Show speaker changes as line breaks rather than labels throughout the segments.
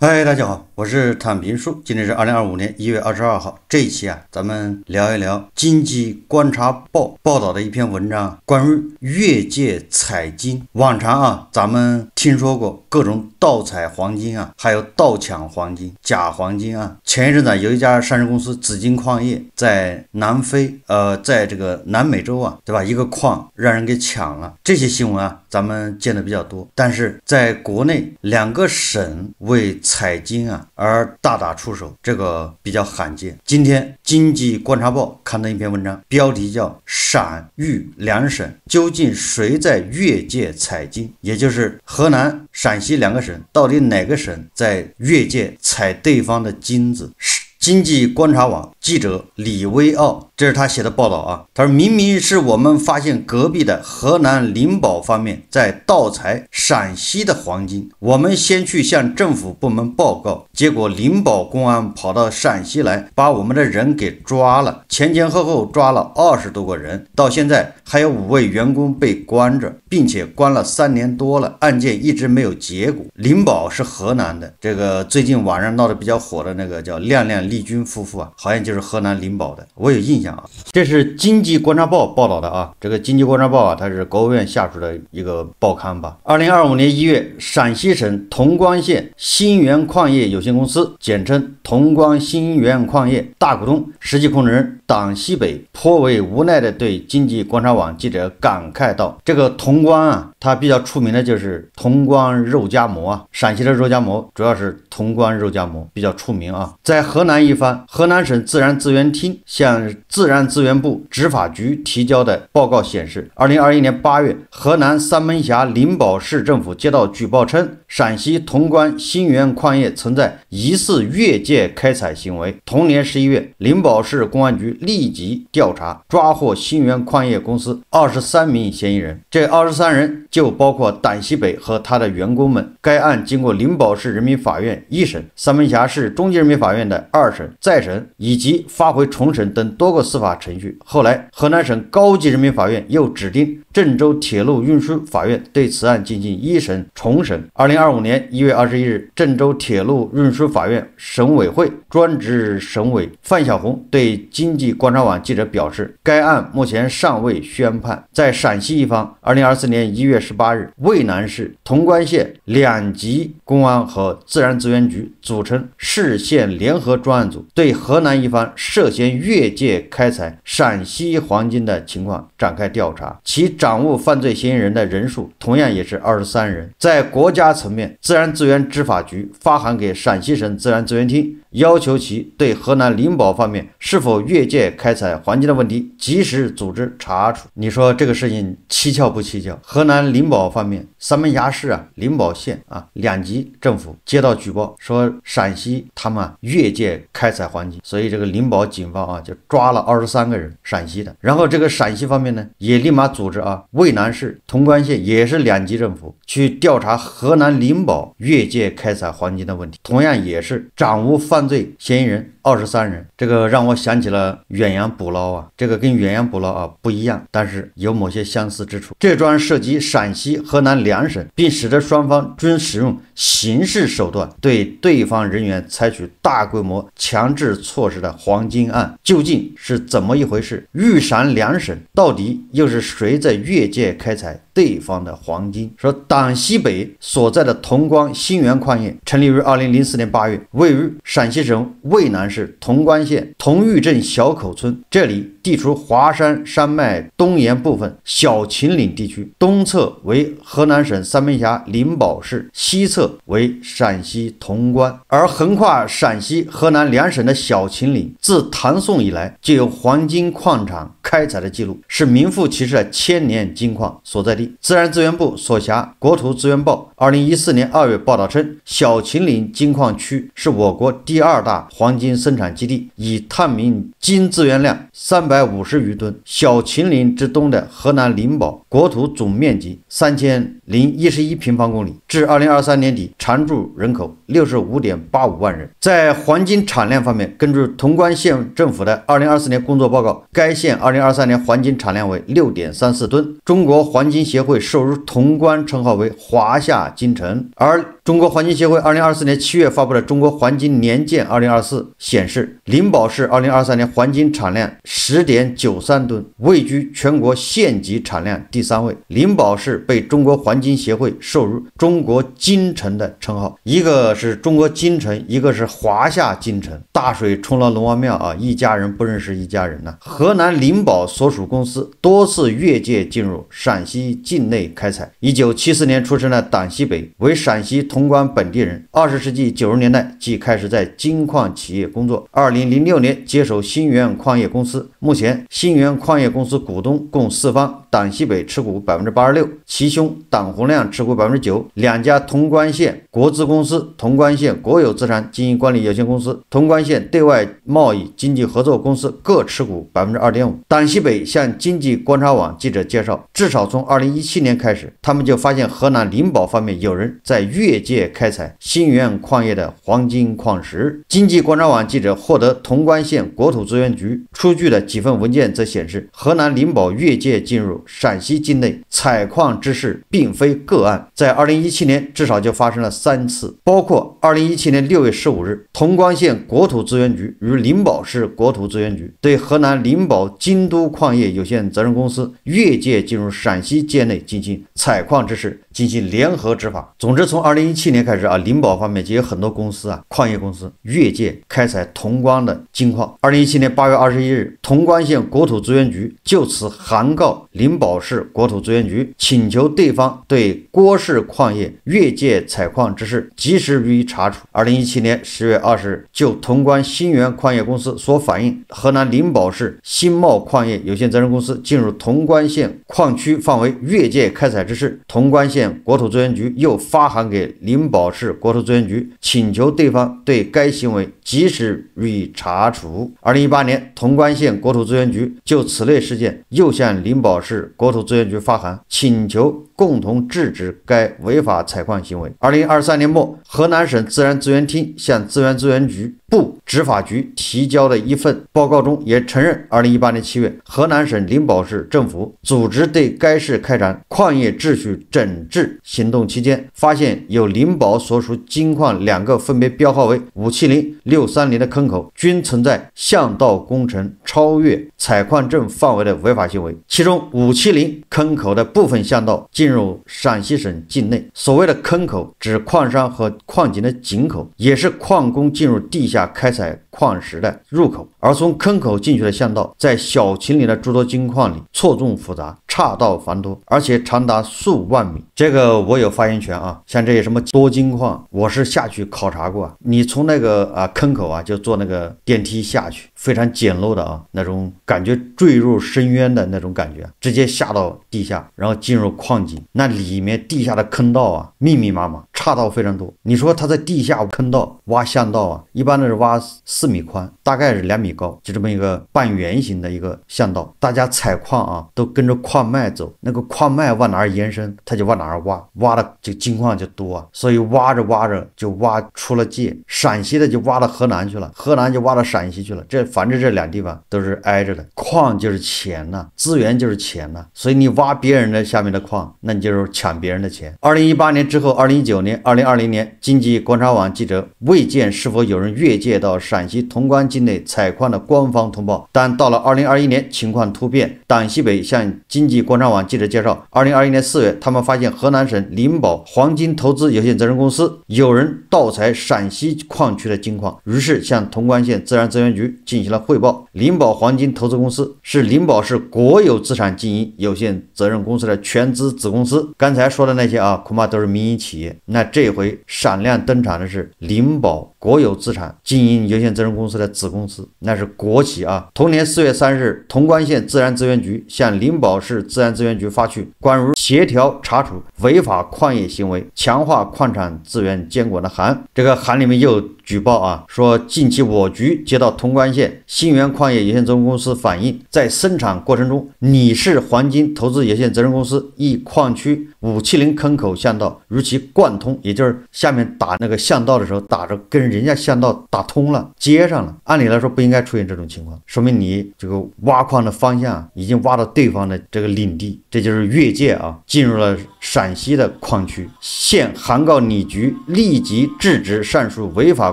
嗨，大家好，我是坦平叔。今天是2025年1月22号。这一期咱们聊一聊经济观察报报道的一篇文章，关于越界采金。往常咱们听说过各种盗采黄金还有盗抢黄金、假黄金前一阵子有一家上市公司紫金矿业在南非，在这个南美洲对吧？一个矿让人给抢了，这些新闻咱们见的比较多。但是在国内2个省为采金而大打出手，这个比较罕见。今天经济观察报刊登一篇文章，标题叫陕豫2省究竟谁在越界采金，也就是河南、陕西2个省，到底哪个省在越界采对方的金子？经济观察网记者李威傲，这是他写的报道他说明明是我们发现隔壁的河南灵宝方面在盗采陕西的黄金，我们先去向政府部门报告，结果灵宝公安跑到陕西来把我们的人给抓了，前后抓了20多个人，到现在还有5位员工被关着，并且关了3年多了，案件一直没有结果。灵宝是河南的，这个最近网上闹得比较火的那个叫亮亮丽君夫妇好像就是河南灵宝的，我有印象这是经济观察报报道的这个经济观察报它是国务院下属的一个报刊吧。2025年1月，陕西省潼关县新源矿业有限公司，简称潼关新源矿业大股东、实际控制人党西北颇为无奈地对经济观察网记者感慨道：“这个潼关它比较出名的就是潼关肉夹馍陕西的肉夹馍主要是潼关肉夹馍比较出名在河南一方，河南省自然资源厅向自然资源部执法局提交的报告显示，2021年8月，河南三门峡灵宝市政府接到举报称，陕西潼关新源矿业存在疑似越界开采行为。同年11月，灵宝市公安局立即调查，抓获新源矿业公司23名嫌疑人，这23人就包括党西北和他的员工们。该案经过灵宝市人民法院1审、三门峡市中级人民法院的2审、再审以及发回重审等多个司法程序。后来，河南省高级人民法院又指定郑州铁路运输法院对此案进行1审重审。2025年1月21日，郑州铁路运输法院审委会专职审委范小红对经济观察网记者表示，该案目前尚未宣判。在陕西一方，2024年1月18日，渭南市潼关县2级公安和自然资源局组成市县联合专案组，对河南一方涉嫌越界开采陕西黄金的情况展开调查，其掌握犯罪嫌疑人的人数同样也是23人。在国家层面，自然资源执法局发函给陕西省自然资源厅，要求其对河南灵宝方面是否越界开采黄金的问题及时组织查处。你说这个事情蹊跷不蹊跷？河南灵宝方面，三门峡市灵宝县2级政府接到举报说陕西他们越界开采黄金，所以这个灵宝警方就抓了23个人，陕西的。然后这个陕西方面呢，也立马组织渭南市潼关县也是2级政府去调查河南灵宝越界开采黄金的问题，同样也是掌握犯罪嫌疑人23人。这个让我想起了远洋捕捞这个跟远洋捕捞不一样，但是有某些相似之处。这桩涉及陕西、河南2省，并使得双方均使用刑事手段对对方人员采取大规模强制措施的黄金案，究竟是怎么一回事？豫陕2省到底又是谁在越界开采对方的黄金？说党西北所在的潼关新源矿业成立于2004年8月，位于陕西省渭南市潼关县潼峪镇小口村，这里地处华山山脉东沿部分小秦岭地区，东侧为河南省三门峡灵宝市，西侧为陕西潼关。而横跨陕西、河南2省的小秦岭，自唐宋以来就有黄金矿场开采的记录，是名副其实的千年金矿所在地。自然资源部所辖国土资源报2014年2月报道称，小秦岭金矿区是我国第2大黄金生产基地，已探明金资源量350余吨。小秦岭之东的河南灵宝国土总面积3011平方公里，至2023年底常住人口65.85万人。在黄金产量方面，根据潼关县政府的2024年工作报告，该县2023年黄金产量为6.34吨。中国黄金协会授予潼关称号为华夏金城，而中国环境协会2024年7月发布的《中国环境年鉴2024》显示，灵宝市2023年环境产量10.93吨，位居全国县级产量第3位。灵宝市被中国环境协会授予中国金城的称号，一个是中国金城，一个是华夏金城。大水冲了龙王庙啊，一家人不认识一家人呢。河南灵宝所属公司多次越界进入陕西境内开采。1974年出生的党西北为陕西潼关本地人，20世纪90年代即开始在金矿企业工作。2006年接手新源矿业公司，目前新源矿业公司股东共4方，党西北持股86%，其兄党洪亮持股9%，两家潼关县国资公司潼关县国有资产经营管理有限公司、潼关县对外贸易经济合作公司各持股2.5%。党西北向经济观察网记者介绍，至少从2017年开始，他们就发现河南灵宝方面有人在越界开采新源矿业的黄金矿石。经济观察网记者获得潼关县国土资源局出具的几份文件则显示，河南灵宝越界进入陕西境内采矿之事并非个案，在2017年至少就发生了3次，包括2017年6月15日，潼关县国土资源局与灵宝市国土资源局对河南灵宝金都矿业有限责任公司越界进入陕西界内进行采矿之事进行联合执法。总之，从2017年开始啊，灵宝方面就有很多公司啊，矿业公司越界开采潼关的金矿。2017年8月21日，潼关县国土资源局就此函告灵宝市国土资源局，请求对方对郭氏矿业越界采矿之事及时予以查处。2017年10月20日，就潼关新源矿业公司所反映河南灵宝市新茂矿业有限责任公司进入潼关县矿区范围越界开采之事，潼关县国土资源局又发函给灵宝市国土资源局，请求对方对该行为及时予以查处。2018年，潼关县国土资源局就此类事件又向灵宝市国土资源局发函，请求共同制止该违法采矿行为。2023年末，河南省自然资源厅向自然资源局部执法局提交的一份报告中也承认，2018年7月，河南省灵宝市政府组织对该市开展矿业秩序整治行动期间，发现有灵宝所属金矿2个分别标号为570、630的坑口均存在巷道工程超越采矿证范围的违法行为，其中570坑口的部分巷道进入陕西省境内。所谓的坑口指矿山和矿井的井口，也是矿工进入地下开采矿石的入口，而从坑口进去的巷道在小秦岭的诸多金矿里错综复杂，岔道繁多，而且长达数万米。这个我有发言权啊，像这些什么多金矿，我是下去考察过，你从那个坑口啊就坐那个电梯下去，非常简陋的啊，那种感觉坠入深渊的那种感觉，直接下到地下，然后进入矿井，那里面地下的坑道啊密密麻麻，岔道非常多。你说他在地下坑道挖巷道啊，一般的是挖4米宽，大概是2米高，就这么一个半圆形的一个巷道。大家采矿啊都跟着矿脉走，那个矿脉往哪儿延伸他就往哪儿挖，挖的这金矿就多啊，所以挖着挖着就挖出了界，陕西的就挖到河南去了，河南就挖到陕西去了，反正这2地方都是挨着的。矿就是钱呐，资源就是钱呐，所以你挖别人的下面的矿，那你就是抢别人的钱。2018年之后，2019年、2020年，经济观察网记者未见是否有人越界到陕西潼关境内采矿的官方通报，但到了2021年情况突变，党西北向经济观察网记者介绍，2021年4月，他们发现河南省灵宝黄金投资有限责任公司有人盗采陕西矿区的金矿，于是向潼关县自然资源局进行了汇报。灵宝黄金投资公司是灵宝市国有资产经营有限责任公司的全资子公司。刚才说的那些啊，恐怕都是民营企业，那这回闪亮登场的是灵宝国有资产经营有限责任公司的子公司，那是国企啊。同年4月3日，潼关县自然资源局向灵宝市自然资源局发去关于协调查处违法矿业行为、强化矿产资源监管的函。这个函里面又举报啊，说近期我局接到潼关县新源矿业有限责任公司反映，在生产过程中，拟氏黄金投资有限责任公司一矿区570坑口巷道如其贯通，也就是下面打那个巷道的时候，打着跟人家巷道打通了，接上了。按理来说不应该出现这种情况，说明你这个挖矿的方向已经挖到对方的这个领地，这就是越界啊，进入了陕西的矿区。现函告拟局立即制止上述违法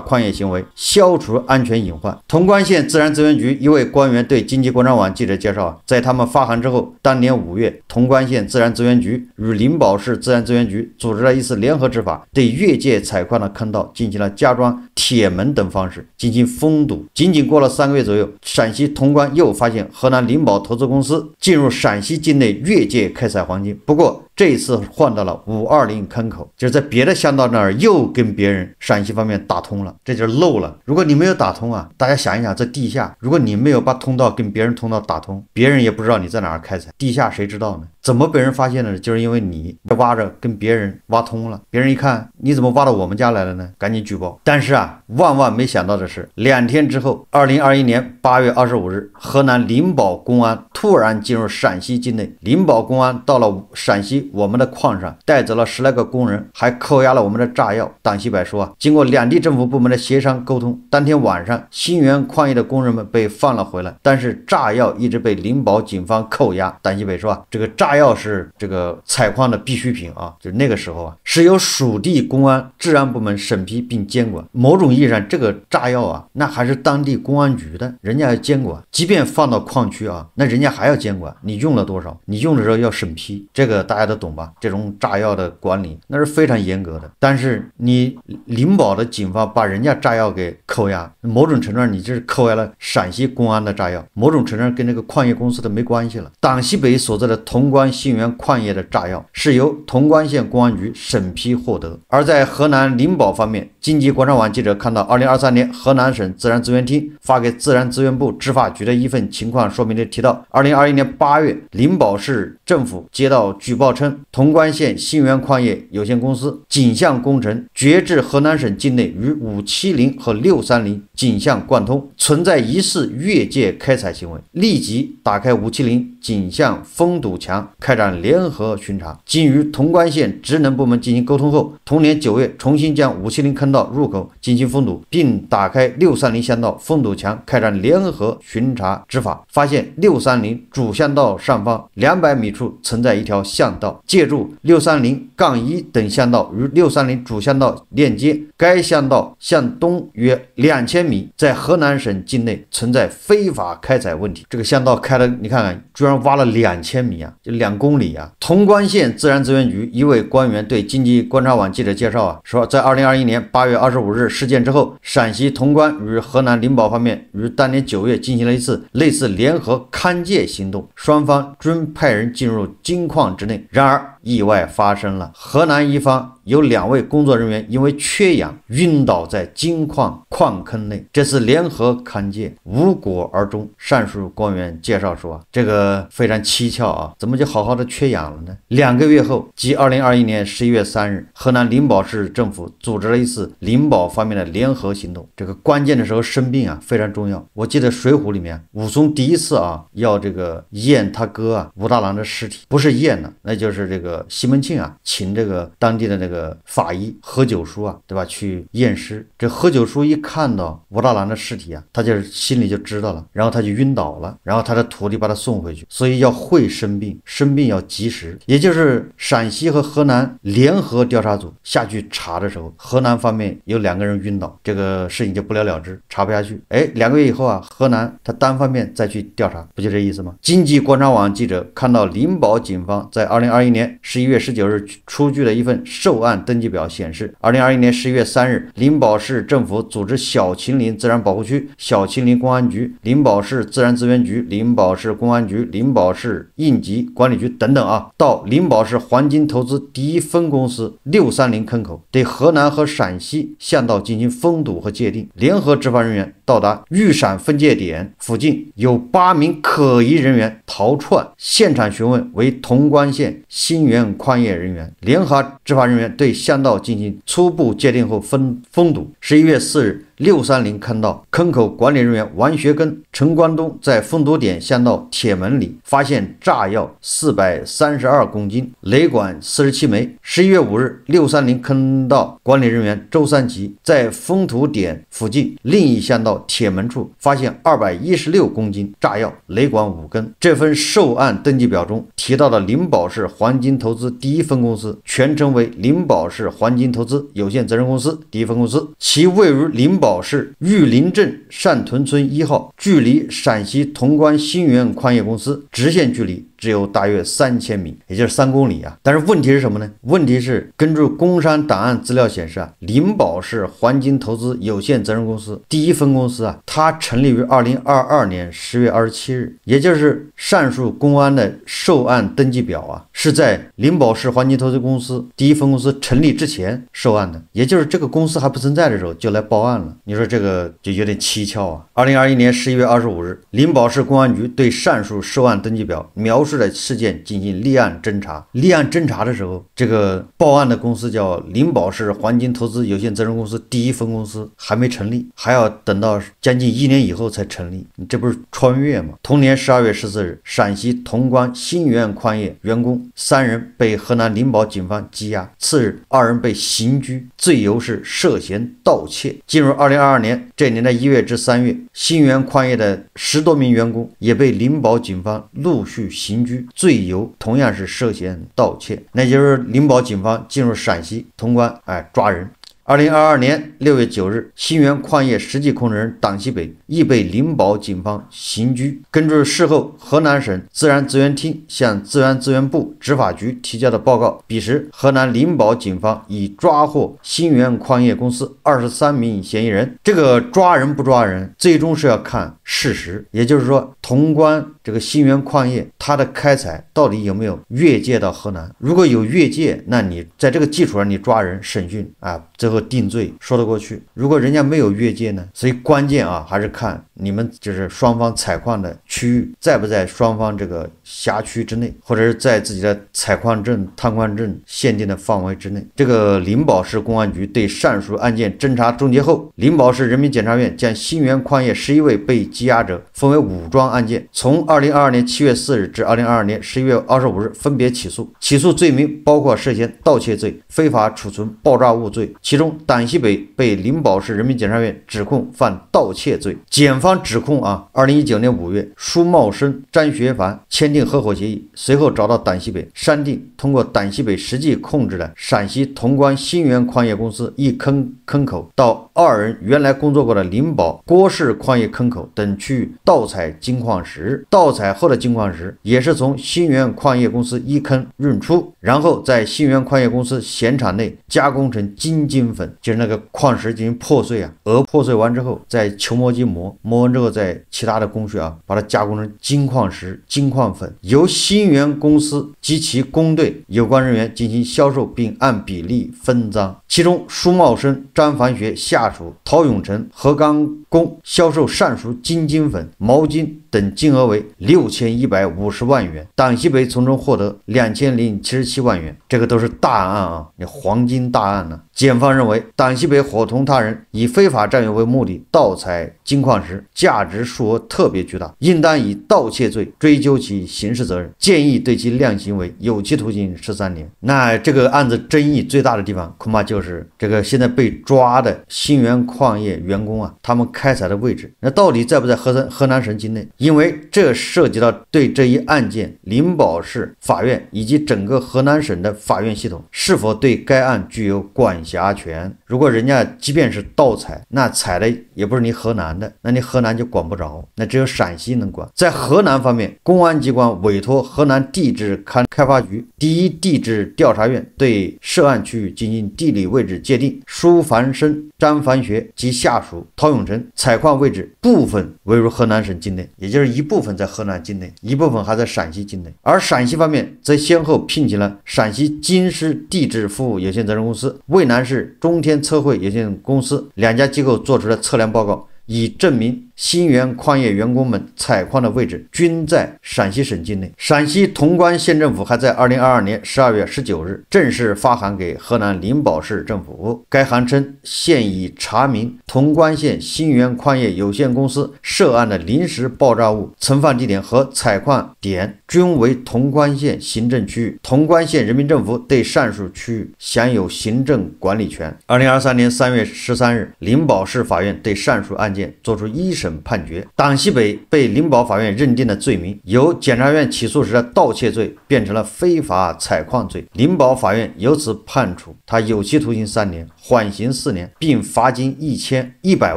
矿业行为，消除安全隐患。潼关县自然资源局一位官员对经济广场网记者介绍，在他们发函之后，当年5月，潼关县自然资源局与灵宝市自然资源局组织了一次联合执法，对越界采矿的坑道进行了加装铁门等方式进行封堵。仅仅过了3个月左右，陕西潼关又发现河南灵宝投资公司进入陕西境内越界开采黄金，不过这一次换到了520坑口，就是在别的巷道那儿又跟别人陕西方面打通了，这就是漏了。如果你没有打通啊，大家想一想，在地下，如果你没有把通道跟别人通道打通，别人也不知道你在哪儿开采，地下谁知道呢？怎么被人发现呢？就是因为你挖着跟别人挖通了，别人一看你怎么挖到我们家来了呢？赶紧举报。但是啊，万万没想到的是，2天之后，2021年8月25日，河南灵宝公安突然进入陕西境内，灵宝公安到了陕西我们的矿上，带走了10来个工人，还扣押了我们的炸药。党西柏说啊，经过两地政府部门的协商沟通，当天晚上新源矿业的工人们被放了回来，但是炸药一直被灵宝警方扣押。党西柏说啊，这个炸药是这个采矿的必需品啊，就是那个时候啊，是由属地公安治安部门审批并监管。某种意义上，这个炸药啊，那还是当地公安局的，人家要监管。即便放到矿区啊，那人家还要监管，你用了多少，你用的时候要审批，这个大家都懂吧？这种炸药的管理那是非常严格的。但是你灵宝的警方把人家炸药给扣押，某种程度上你就是扣押了陕西公安的炸药，某种程度上跟这个矿业公司的没关系了。党西北所在的潼关新源矿业的炸药是由潼关县公安局审批获得。而在河南灵宝方面，经济广场网记者看到2023年河南省自然资源厅发给自然资源部执法局的一份情况说明里提到，2021年8月，灵宝市政府接到举报称，潼关县新源矿业有限公司井项工程掘至河南省境内与570和630井项贯通，存在疑似越界开采行为，立即打开570井项封堵墙，开展联合巡查。经与潼关县职能部门进行沟通后，同年9月重新将570坑道入口进行封堵，并打开630巷道封堵墙，开展联合巡查执法，发现630主巷道上方200米处存在一条巷道，借助630-1等巷道与630主巷道链接，该巷道向东约2000米，在河南省境内存在非法开采问题。这个巷道开了，你看看，居然挖了2000米啊，就2公里啊！潼关县自然资源局一位官员对经济观察网记者介绍啊，说在2021年8月25日事件之后，陕西潼关与河南灵宝方面于当年9月进行了一次类似联合勘界行动，双方均派人进入金矿之内。然而意外发生了，河南一方有2位工作人员因为缺氧晕倒在金矿矿坑内，这次联合勘界无果而终。上述官员介绍说，这个非常蹊跷啊，怎么就好好的缺氧了呢？2个月后，即2021年11月3日，河南灵宝市政府组织了一次灵宝方面的联合行动。这个关键的时候生病啊，非常重要。我记得水浒里面武松第一次啊要这个验他哥啊武大郎的尸体，不是验的，那就是这个西门庆啊请这个当地的那个法医何九叔啊，对吧，去验尸。这何九叔一看到武大郎的尸体啊，他就是心里就知道了，然后他就晕倒了，然后他的徒弟把他送回去。所以要会生病，生病要及时。也就是陕西和河南联合调查组下去查的时候，河南方面有2个人晕倒，这个事情就不了了之，查不下去。2个月以后啊，河南他单方面再去调查，不就这意思吗？经济观察网记者看到灵宝警方在2021年11月19日出具的一份受案登记表显示，2021年11月3日，灵宝市政府组织小秦岭自然保护区、小秦岭公安局、灵宝市自然资源局、灵宝市公安局、灵宝市应急管理局等等啊，到灵宝市黄金投资第一分公司630坑口，对河南和陕西巷道进行封堵和界定。联合执法人员到达豫陕分界点附近，有8名可疑人员逃窜，现场询问为潼关县新源矿业人员。联合执法人员对巷道进行初步界定后封堵。11月4日， 630坑道，坑口管理人员王学根、陈关东在封堵点巷道铁门里发现炸药432公斤，雷管47枚。11月5日，630坑道管理人员周三吉在封堵点附近另一巷道铁门处发现216公斤炸药，雷管5根。这份受案登记表中提到的灵宝市黄金投资第一分公司，全称为灵宝市黄金投资有限责任公司第一分公司，其位于灵宝市玉林镇上屯村1号，距离陕西潼关新源矿业公司直线距离只有大约3000米，也就是3公里啊。但是问题是什么呢？问题是根据工商档案资料显示啊，灵宝市黄金投资有限责任公司第一分公司啊，它成立于2022年10月27日，也就是上述公安的受案登记表啊，是在灵宝市黄金投资公司第一分公司成立之前受案的，也就是这个公司还不存在的时候就来报案了。你说这个就有点蹊跷啊。2021年11月25日，灵宝市公安局对上述受案登记表描述的事件进行立案侦查。立案侦查的时候，这个报案的公司叫灵宝市黄金投资有限责任公司第一分公司还没成立，还要等到将近1年以后才成立，你这不是穿越吗？同年12月14日，陕西潼关新源矿业员工3人被河南灵宝警方羁押，次日2人被刑拘，罪由是涉嫌盗窃。进入2022年，这年的1月至3月，新源矿业的10多名员工也被灵宝警方陆续刑拘，罪由同样是涉嫌盗窃。那就是灵宝警方进入陕西潼关抓人。2022年6月9日，新源矿业实际控制人党西北亦被灵宝警方刑拘。根据事后河南省自然资源厅向自然资源部执法局提交的报告，彼时河南灵宝警方已抓获新源矿业公司23名嫌疑人。这个抓人不抓人，最终是要看事实，也就是说潼关这个新源矿业它的开采到底有没有越界到河南。如果有越界，那你在这个基础上你抓人审讯最后定罪说得过去。如果人家没有越界呢，所以关键还是看你们就是双方采矿的区域在不在双方这个辖区之内，或者是在自己的采矿证、探矿证限定的范围之内。这个灵宝市公安局对上述案件侦查终结后，灵宝市人民检察院将新源矿业11位被羁押者分为5桩案件，从2022年7月4日至2022年11月25日分别起诉。起诉罪名包括涉嫌盗窃罪、非法储存爆炸物罪。其中党西北被灵宝市人民检察院指控犯盗窃罪。检方指控2019年5月，舒茂生、张学凡签订合伙协议，随后找到党西北，商定通过党西北实际控制的陕西潼关新源矿业公司一坑口到2人原来工作过的灵宝郭氏矿业坑口等区域盗采金矿石，盗采后的金矿石也是从新源矿业公司一坑运出，然后在新源矿业公司闲场内加工成金粉，就是那个矿石进行破碎破碎完之后再球磨机磨完之后再其他的工序把它加工成金矿石、金矿粉，由新源公司及其工队有关人员进行销售并按比例分赃。其中舒茂生、张凡学下属陶永成、何刚工销售上述金粉、毛巾等金额为6150万元，党西北从中获得2077万元。这个都是大案你黄金大案呢。检方认为，党西北伙同他人以非法占有为目的盗采金矿石，价值数额特别巨大，应当以盗窃罪追究其刑事责任，建议对其量刑为有期徒刑13年。那这个案子争议最大的地方，恐怕就是这个现在被抓的新源矿业员工他们开采的位置，那到底在不在河南省境内？因为这涉及到对这一案件灵宝市法院以及整个河南省的法院系统是否对该案具有管辖权。如果人家即便是盗采，那采的也不是你河南的，那你河南就管不着，那只有陕西能管。在河南方面，公安机关委托河南地质开发局第一地质调查院对涉案区域进行地理位置界定，舒凡生、张凡学及下属陶永成采矿位置部分位于河南省境内，也就是一部分在河南境内，一部分还在陕西境内。而陕西方面则先后聘请了陕西金狮地质服务有限责任公司、渭南市中天测绘有限公司2家机构做出了测量报告，以证明新源矿业员工们采矿的位置均在陕西省境内。陕西潼关县政府还在2022年12月19日正式发函给河南灵宝市政府，该函称，现已查明潼关县新源矿业有限公司涉案的临时爆炸物存放地点和采矿点均为潼关县行政区域，潼关县人民政府对上述区域享有行政管理权。2023年3月13日，灵宝市法院对上述案件作出一审判决，党西北被灵宝法院认定的罪名由检察院起诉时的盗窃罪变成了非法采矿罪，灵宝法院由此判处他有期徒刑3年，缓刑4年，并罚金1100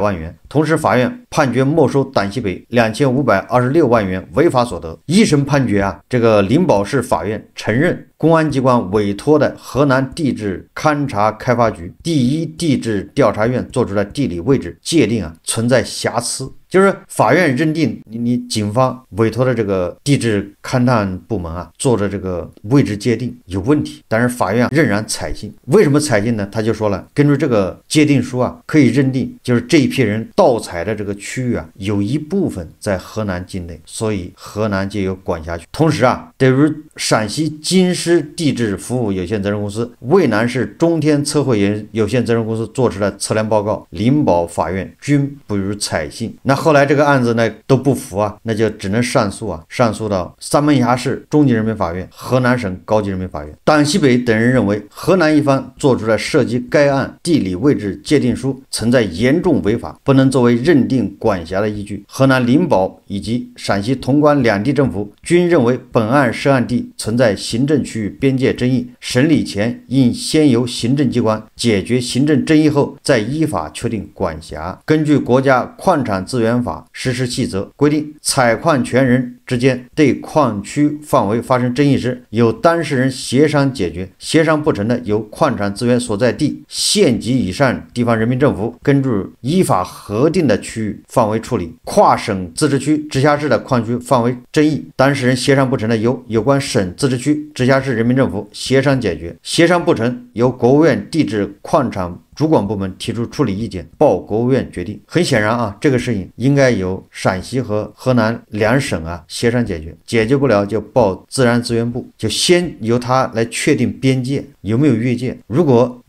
万元。同时，法院判决没收党西北2526万元违法所得。一审判决这个灵宝市法院承认公安机关委托的河南地质勘察开发局第一地质调查院做出的地理位置界定存在瑕疵。就是法院认定你警方委托的这个地质勘探部门做的这个位置界定有问题，但是法院仍然采信。为什么采信呢？他就说了，根据这个界定书可以认定，就是这一批人盗采的这个区域有一部分在河南境内，所以河南就有管辖权。同时对于陕西京师地质服务有限责任公司、渭南市中天测绘有限责任公司做出的测量报告，灵宝法院均不予采信。那后来这个案子呢都不服那就只能上诉上诉到三门峡市中级人民法院、河南省高级人民法院。党西北等人认为，河南一方做出了涉及该案地理位置界定书存在严重违法，不能作为认定管辖的依据。河南灵宝以及陕西潼关两地政府均认为本案涉案地存在行政区域边界争议，审理前应先由行政机关解决行政争议后再依法确定管辖。根据国家矿产资源法实施细则规定，采矿权人之间对矿区范围发生争议时，由当事人协商解决，协商不成的，由矿产资源所在地县级以上地方人民政府根据依法核定的区域范围处理。跨省自治区、直辖市的矿区范围争议，当事人协商不成的，由有关省、自治区、直辖市人民政府协商解决，协商不成，由国务院地质矿产主管部门提出处理意见，报国务院决定。很显然这个事情应该由陕西和河南两省协商解决，解决不了就报自然资源部，就先由他来确定边界有没有越界。如果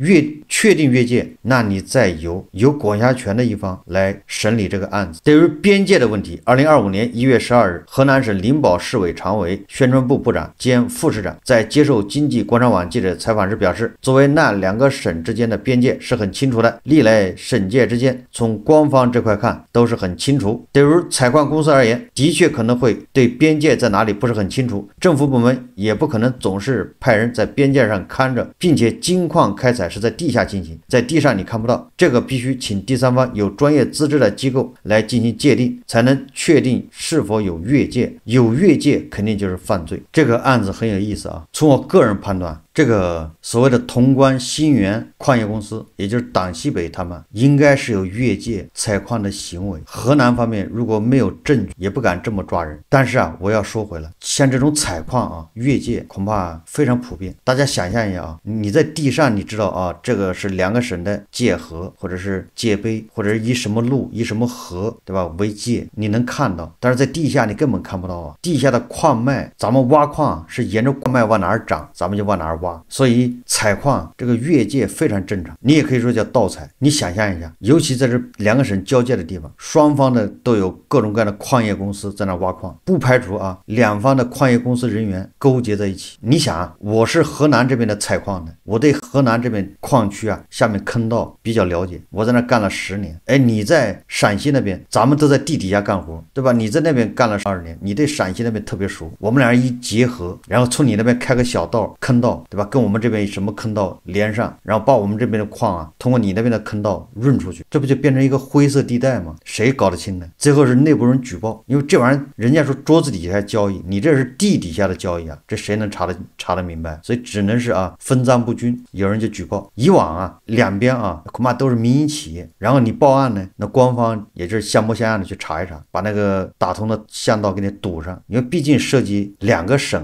确定越界，那你再由管辖权的一方来审理这个案子。对于边界的问题，2025年1月12日，河南省灵宝市委常委、宣传部部长兼副市长在接受经济广场网记者采访时表示，作为那两个省之间的边界是很清楚的，历来省界之间从官方这块看都是很清楚。对于采矿公司而言，的确可能会对边界在哪里不是很清楚，政府部门也不可能总是派人在边界上看着，并且金矿开采是在地下进行，在地上你看不到，这个必须请第三方有专业资质的机构来进行界定，才能确定是否有越界，有越界肯定就是犯罪。这个案子很有意思从我个人判断，这个所谓的潼关新源矿业公司，也就是党西北他们应该是有越界采矿的行为。河南方面如果没有证据，也不敢这么抓人。但是我要说回来，像这种采矿越界恐怕非常普遍。大家想象一下你在地上你知道这个是两个省的界河，或者是界碑，或者是以什么路以什么河，对吧，为界，你能看到。但是在地下你根本看不到地下的矿脉，咱们挖矿是沿着矿脉往哪儿长，咱们就往哪儿挖，所以采矿这个越界非常正常，你也可以说叫盗采。你想象一下，尤其在这两个省交界的地方，双方的都有各种各样的矿业公司在那挖矿，不排除两方的矿业公司人员勾结在一起。你想我是河南这边的采矿的，我对河南这边矿区下面坑道比较了解，我在那干了10年。你在陕西那边，咱们都在地底下干活，对吧？你在那边干了20年，你对陕西那边特别熟，我们俩人一结合，然后从你那边开个小道坑道，对吧？跟我们这边什么坑道连上，然后把我们这边的矿通过你那边的坑道润出去，这不就变成一个灰色地带吗？谁搞得清呢？最后是内部人举报，因为这玩意儿人家说桌子底下交易，你这是地底下的交易这谁能查得明白？所以只能是分赃不均，有人就举报。以往两边恐怕都是民营企业，然后你报案呢，那官方也就是像模像样的去查一查，把那个打通的巷道给你堵上，因为毕竟涉及两个省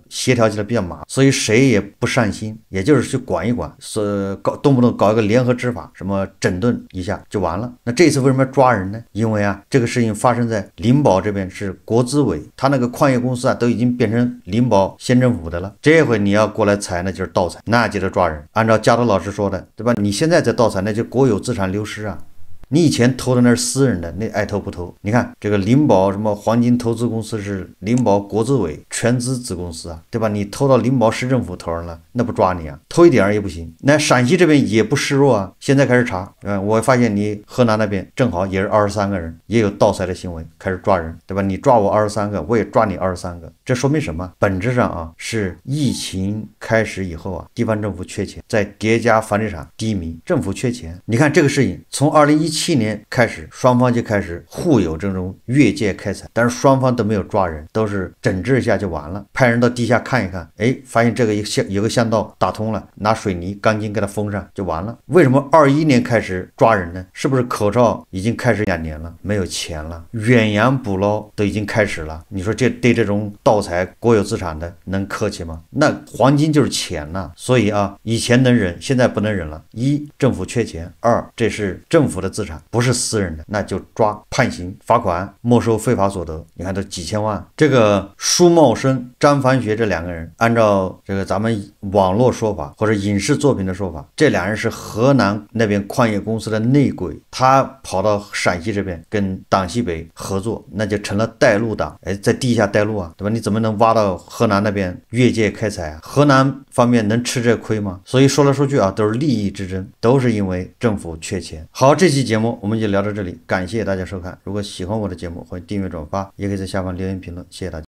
协调起来比较麻烦，所以省谁也不善心，也就是去管一管，动不动搞一个联合执法，什么整顿一下就完了。那这次为什么要抓人呢？因为啊，这个事情发生在灵宝这边，是国资委，他那个矿业公司啊都已经变成灵宝县政府的了。这回你要过来采，那就是盗采，那就得抓人。按照加多老师说的，对吧？你现在在盗采，那就国有资产流失啊。你以前投的那是私人的，那爱投不投？你看这个灵宝什么黄金投资公司是灵宝国资委全资子公司啊，对吧？你投到灵宝市政府头上了，那不抓你啊？投一点也不行。那陕西这边也不示弱啊，现在开始查，我发现你河南那边正好也是23个人，也有盗采的行为，开始抓人，对吧？你抓我23个，我也抓你23个，这说明什么？本质上啊，是疫情开始以后啊，地方政府缺钱，再叠加房地产低迷，政府缺钱。你看这个事情，从2017年开始，双方就开始互有这种越界开采，但是双方都没有抓人，都是整治一下就完了，派人到地下看一看，发现这个有个巷道打通了，拿水泥钢筋给它封上就完了。为什么21年开始抓人呢？是不是口罩已经开始2年了，没有钱了，远洋捕捞都已经开始了？你说这对这种盗采国有资产的能客气吗？那黄金就是钱呐，所以啊，以前能忍，现在不能忍了。一，政府缺钱；二，这是政府的资产，不是私人的，那就抓、判刑、罚款、没收非法所得。你看这几千万。这个舒茂生、张凡学这2个人，按照这个咱们网络说法或者影视作品的说法，这2人是河南那边矿业公司的内鬼，他跑到陕西这边跟党西北合作，那就成了带路党，在地下带路啊，对吧？你怎么能挖到河南那边越界开采啊？河南方面能吃这亏吗？所以说来说去啊，都是利益之争，都是因为政府缺钱。好，这期节目我们就聊到这里，感谢大家收看。如果喜欢我的节目，欢迎订阅转发，也可以在下方留言评论，谢谢大家。